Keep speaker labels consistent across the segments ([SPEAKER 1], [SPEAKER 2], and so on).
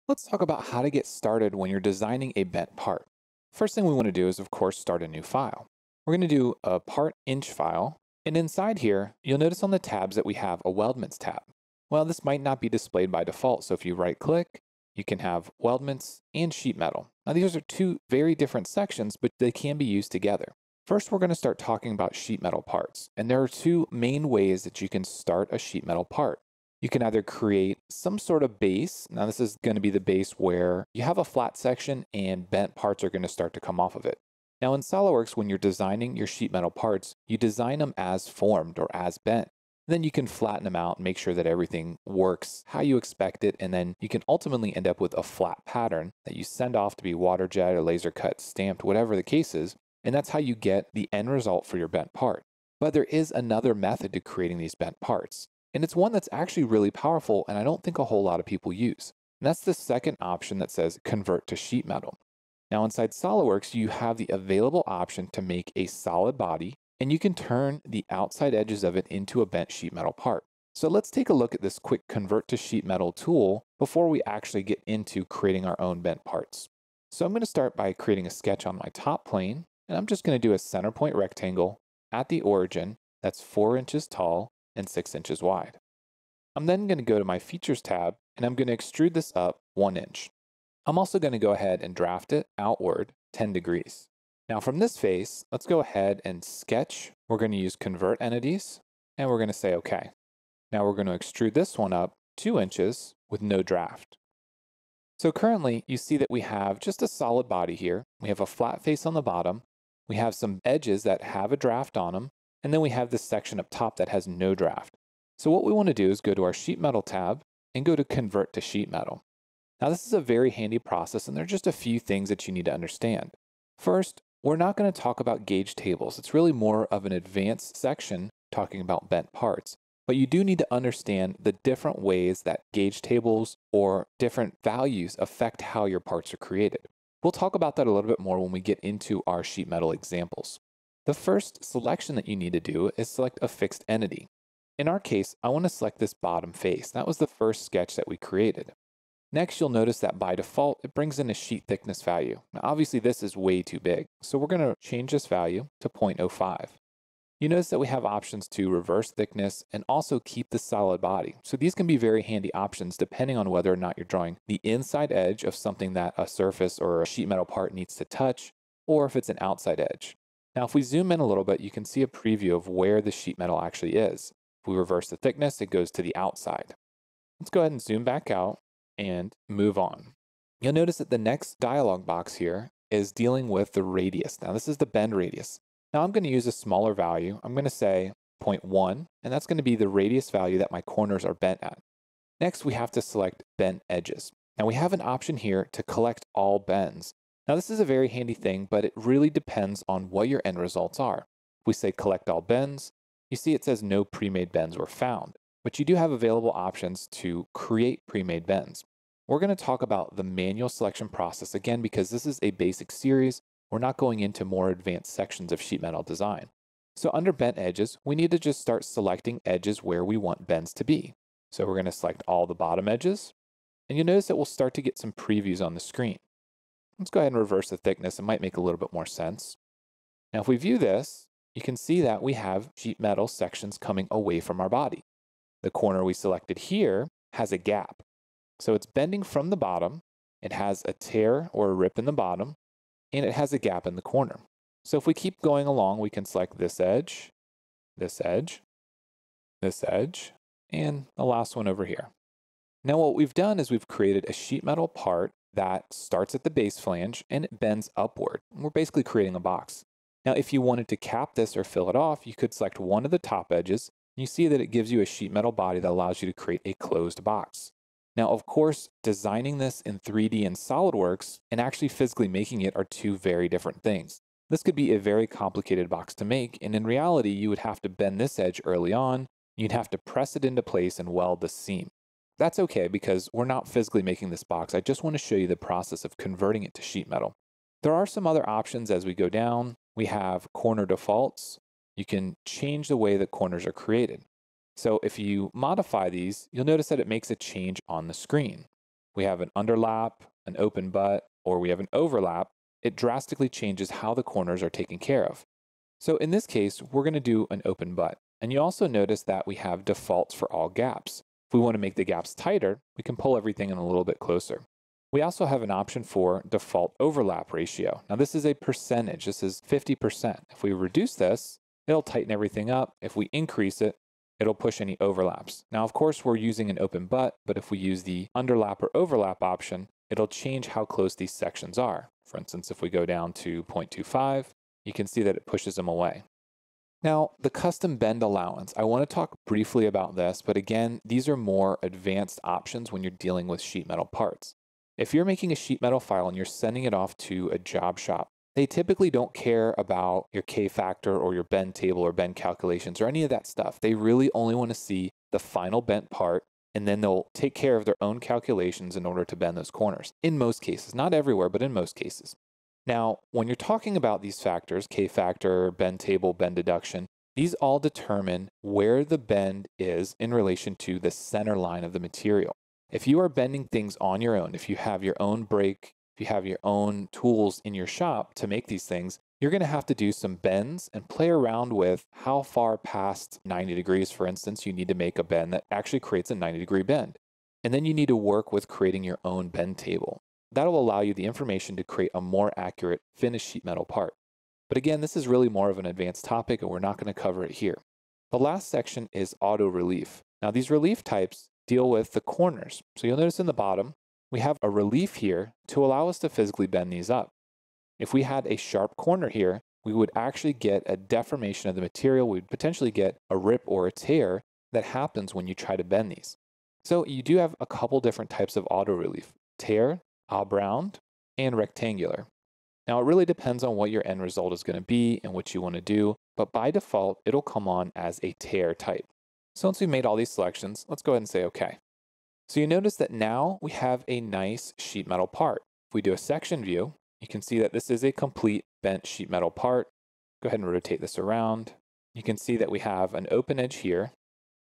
[SPEAKER 1] Let's talk about how to get started when you're designing a bent part. First thing we want to do is, of course, start a new file. We're going to do a part inch file, and inside here, you'll notice on the tabs that we have a Weldments tab. Well, this might not be displayed by default, so if you right-click, you can have Weldments and Sheetmetal. Now, these are two very different sections, but they can be used together. First, we're going to start talking about sheet metal parts, and there are two main ways that you can start a sheet metal part. You can either create some sort of base. Now, this is going to be the base where you have a flat section and bent parts are going to start to come off of it. Now, in Solidworks, when you're designing your sheet metal parts, you design them as formed or as bent. Then you can flatten them out and make sure that everything works how you expect it, and then you can ultimately end up with a flat pattern that you send off to be water jet or laser cut, stamped, whatever the case is, and that's how you get the end result for your bent part. But there is another method to creating these bent parts. And it's one that's actually really powerful, and I don't think a whole lot of people use. And that's the second option that says convert to sheet metal. Now inside SolidWorks, you have the available option to make a solid body, and you can turn the outside edges of it into a bent sheet metal part. So let's take a look at this quick convert to sheet metal tool before we actually get into creating our own bent parts. So I'm going to start by creating a sketch on my top plane, and I'm just going to do a center point rectangle at the origin that's 4 inches tall and 6 inches wide. I'm then going to go to my Features tab, and I'm going to extrude this up 1 inch. I'm also going to go ahead and draft it outward 10 degrees. Now from this face, let's go ahead and sketch. We're going to use Convert Entities, and we're going to say OK. Now we're going to extrude this one up 2 inches with no draft. So currently, you see that we have just a solid body here. We have a flat face on the bottom. We have some edges that have a draft on them. And then we have this section up top that has no draft. So what we want to do is go to our Sheet Metal tab and go to Convert to Sheet Metal. Now this is a very handy process, and there are just a few things that you need to understand. First, we're not going to talk about gauge tables. It's really more of an advanced section talking about bent parts. But you do need to understand the different ways that gauge tables or different values affect how your parts are created. We'll talk about that a little bit more when we get into our sheet metal examples. The first selection that you need to do is select a fixed entity. In our case, I want to select this bottom face. That was the first sketch that we created. Next, you'll notice that by default, it brings in a sheet thickness value. Now, obviously, this is way too big, so we're going to change this value to 0.05. You notice that we have options to reverse thickness and also keep the solid body. So these can be very handy options depending on whether or not you're drawing the inside edge of something that a surface or a sheet metal part needs to touch, or if it's an outside edge. Now, if we zoom in a little bit, you can see a preview of where the sheet metal actually is. If we reverse the thickness, it goes to the outside. Let's go ahead and zoom back out and move on. You'll notice that the next dialog box here is dealing with the radius. Now, this is the bend radius. Now, I'm going to use a smaller value. I'm going to say 0.1, and that's going to be the radius value that my corners are bent at. Next, we have to select bent edges. Now, we have an option here to collect all bends. Now, this is a very handy thing, but it really depends on what your end results are. If we say collect all bends, you see it says no pre-made bends were found, but you do have available options to create pre-made bends. We're going to talk about the manual selection process again because this is a basic series. We're not going into more advanced sections of sheet metal design. So under bent edges, we need to just start selecting edges where we want bends to be. So we're going to select all the bottom edges, and you'll notice that we'll start to get some previews on the screen. Let's go ahead and reverse the thickness. It might make a little bit more sense. Now, if we view this, you can see that we have sheet metal sections coming away from our body. The corner we selected here has a gap. So it's bending from the bottom. It has a tear or a rip in the bottom, and it has a gap in the corner. So if we keep going along, we can select this edge, this edge, this edge, and the last one over here. Now what we've done is we've created a sheet metal part that starts at the base flange and it bends upward. We're basically creating a box. Now, if you wanted to cap this or fill it off, you could select one of the top edges. And you see that it gives you a sheet metal body that allows you to create a closed box. Now, of course, designing this in 3D in SolidWorks and actually physically making it are two very different things. This could be a very complicated box to make, and in reality, you would have to bend this edge early on. You'd have to press it into place and weld the seam. That's okay because we're not physically making this box. I just want to show you the process of converting it to sheet metal. There are some other options as we go down. We have corner defaults. You can change the way that corners are created. So if you modify these, you'll notice that it makes a change on the screen. we have an underlap, an open butt, or we have an overlap, it drastically changes how the corners are taken care of. So in this case, we're going to do an open butt. And you also notice that we have defaults for all gaps. If we want to make the gaps tighter, we can pull everything in a little bit closer. We also have an option for default overlap ratio. Now this is a percentage, this is 50%. If we reduce this, it'll tighten everything up. If we increase it, it'll push any overlaps. Now of course we're using an open butt, but if we use the underlap or overlap option, it'll change how close these sections are. For instance, if we go down to 0.25, you can see that it pushes them away. Now, the custom bend allowance, I want to talk briefly about this, but again, these are more advanced options when you're dealing with sheet metal parts. If you're making a sheet metal file and you're sending it off to a job shop, they typically don't care about your K factor or your bend table or bend calculations or any of that stuff. They really only want to see the final bent part, and then they'll take care of their own calculations in order to bend those corners. In most cases, not everywhere, but in most cases. Now, when you're talking about these factors, K factor, bend table, bend deduction, these all determine where the bend is in relation to the center line of the material. If you are bending things on your own, if you have your own brake, if you have your own tools in your shop to make these things, you're going to have to do some bends and play around with how far past 90 degrees, for instance, you need to make a bend that actually creates a 90-degree bend. And then you need to work with creating your own bend table. That'll allow you the information to create a more accurate finished sheet metal part. But again, this is really more of an advanced topic and we're not going to cover it here. The last section is auto relief. Now these relief types deal with the corners. So you'll notice in the bottom, we have a relief here to allow us to physically bend these up. If we had a sharp corner here, we would actually get a deformation of the material. We'd potentially get a rip or a tear that happens when you try to bend these. So you do have a couple different types of auto relief: tear, oblong, and rectangular. Now it really depends on what your end result is going to be and what you want to do, but by default, it'll come on as a tear type. So once we've made all these selections, let's go ahead and say OK. So you notice that now we have a nice sheet metal part. If we do a section view, you can see that this is a complete bent sheet metal part. Go ahead and rotate this around. You can see that we have an open edge here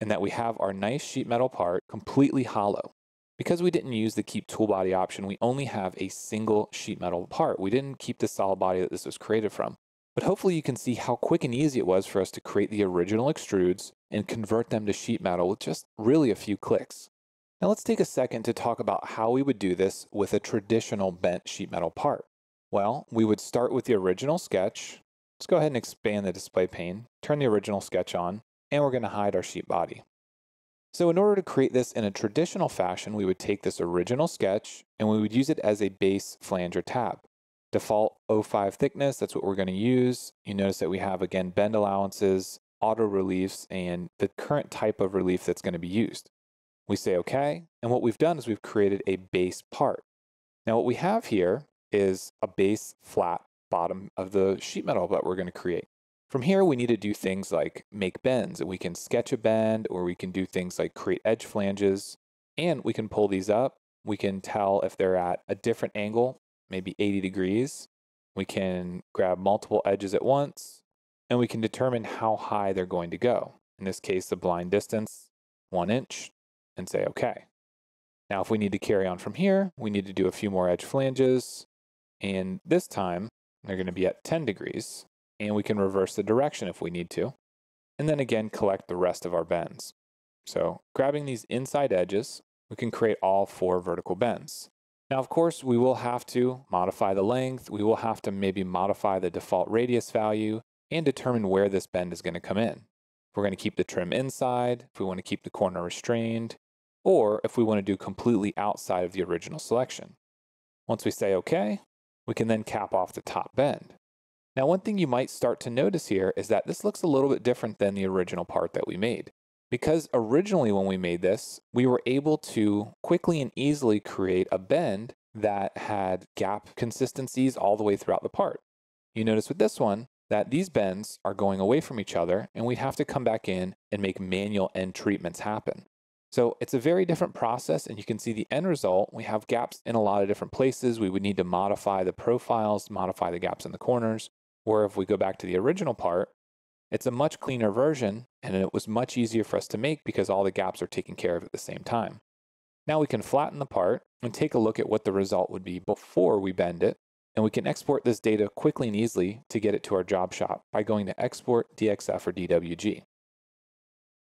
[SPEAKER 1] and that we have our nice sheet metal part completely hollow. Because we didn't use the keep tool body option, we only have a single sheet metal part. We didn't keep the solid body that this was created from. But hopefully you can see how quick and easy it was for us to create the original extrudes and convert them to sheet metal with just really a few clicks. Now let's take a second to talk about how we would do this with a traditional bent sheet metal part. Well, we would start with the original sketch. Let's go ahead and expand the display pane, turn the original sketch on, and we're going to hide our sheet body. So in order to create this in a traditional fashion, we would take this original sketch and we would use it as a base flange or tab. Default 0.5 thickness, that's what we're going to use. You notice that we have, again, bend allowances, auto reliefs, and the current type of relief that's going to be used. We say OK, and what we've done is we've created a base part. Now what we have here is a base flat bottom of the sheet metal that we're going to create. From here, we need to do things like make bends, and we can sketch a bend, or we can do things like create edge flanges, and we can pull these up. We can tell if they're at a different angle, maybe 80 degrees. We can grab multiple edges at once, and we can determine how high they're going to go. In this case, the blind distance, 1 inch, and say OK. Now, if we need to carry on from here, we need to do a few more edge flanges, and this time, they're going to be at 10 degrees. And we can reverse the direction if we need to. And then again, collect the rest of our bends. So grabbing these inside edges, we can create all 4 vertical bends. Now, of course, we will have to modify the length. We will have to maybe modify the default radius value and determine where this bend is going to come in. If we're going to keep the trim inside, if we want to keep the corner restrained, or if we want to do completely outside of the original selection. Once we say OK, we can then cap off the top bend. Now, one thing you might start to notice here is that this looks a little bit different than the original part that we made. Because originally when we made this, we were able to quickly and easily create a bend that had gap consistencies all the way throughout the part. You notice with this one that these bends are going away from each other, and we'd have to come back in and make manual end treatments happen. So it's a very different process, and you can see the end result. We have gaps in a lot of different places. We would need to modify the profiles, modify the gaps in the corners. Or if we go back to the original part, it's a much cleaner version, and it was much easier for us to make because all the gaps are taken care of at the same time. Now we can flatten the part, and take a look at what the result would be before we bend it. And we can export this data quickly and easily to get it to our job shop by going to Export, DXF, or DWG.